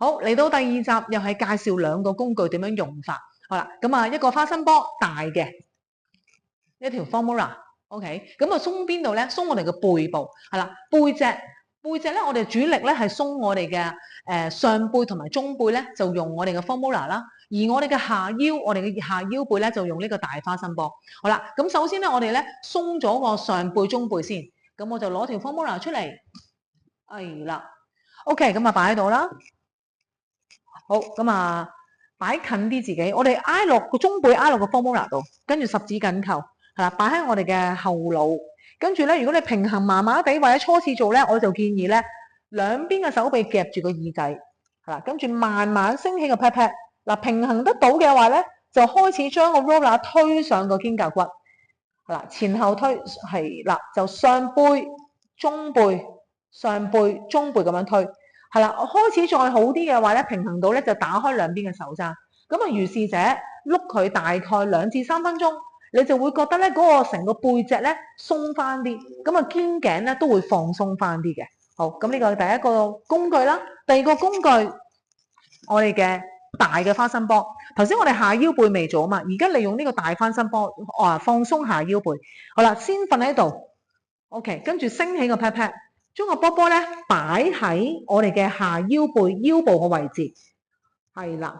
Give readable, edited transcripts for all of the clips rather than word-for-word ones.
好，嚟到第二集又係介紹兩個工具點樣用法。好啦，咁啊一個花生波大嘅一條 formula，OK，咁啊鬆邊度咧？鬆我哋嘅背部，係啦，背脊咧，我哋主力咧係鬆我哋嘅上背同埋中背咧，就用我哋嘅 formula 啦。而我哋嘅下腰背咧就用呢個大花生波。好啦，咁首先咧我哋咧鬆咗個上背中背先，咁我就攞條 formula 出嚟，係啦 ，OK，咁啊擺喺度啦。好，咁啊擺近啲自己，我哋挨落個中背挨落個 formula 度，跟住十指緊扣，係啦，擺喺我哋嘅後腦。跟住咧，如果你平衡麻麻地或者初次做咧，我就建議咧兩邊嘅手臂夾住個耳仔，係啦，跟住慢慢升起個 pat pat。嗱，平衡得到嘅話咧，就開始將個 roller 推上個肩胛骨，係啦，前後推係啦，就上背、中背、上背、中背咁樣推。係啦，開始再好啲嘅話咧，平衡到咧就打開兩邊嘅手踭，咁啊如是者碌佢大概2至3分鐘，你就會覺得咧嗰個成個背脊咧鬆翻啲，咁啊肩頸咧都會放鬆翻啲嘅。好，咁呢個第一個工具啦，第二個工具我哋嘅大嘅花生波。頭先我哋下腰背未做啊嘛，而家利用呢個大花生波，放鬆下腰背。好啦，先瞓喺度 ，OK， 跟住升起個 pat pat。將個波波咧擺喺我哋嘅下腰背腰部嘅位置，係啦。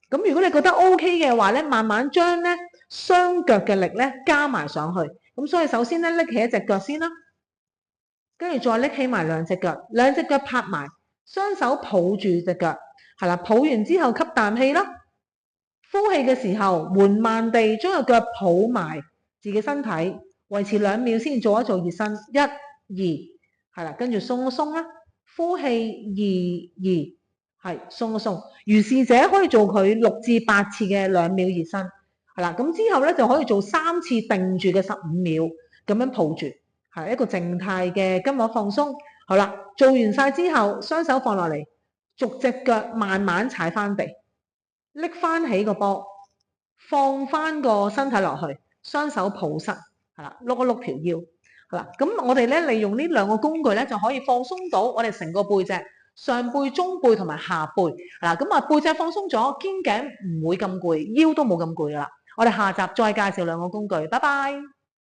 咁如果你覺得 OK 嘅話咧，慢慢將咧雙腳嘅力咧加埋上去。咁所以首先咧拎起一隻腳先啦，跟住再拎起埋兩隻腳，兩隻腳拍埋，雙手抱住隻腳，係啦。抱完之後吸啖氣啦，呼氣嘅時候緩慢地將個腳抱埋自己身體，維持2秒先做一做熱身，1、2。係啦，跟住鬆一鬆啦，呼氣2、2，係鬆一鬆。如是者可以做佢6至8次嘅2秒熱身，係啦。咁之後咧就可以做3次定住嘅15秒，咁樣抱住，係一個靜態嘅筋膜放鬆。好啦，做完晒之後，雙手放落嚟，逐隻腳慢慢踩翻地，拎翻起個波，放翻個身體落去，雙手抱實，係啦，碌一碌條腰。好啦，咁我哋咧利用呢2個工具咧，就可以放鬆到我哋成個背脊，上背、中背同埋下背。嗱，咁啊背脊放鬆咗，肩頸唔會咁攰，腰都冇咁攰噶啦。我哋下集再介紹2個工具，拜拜。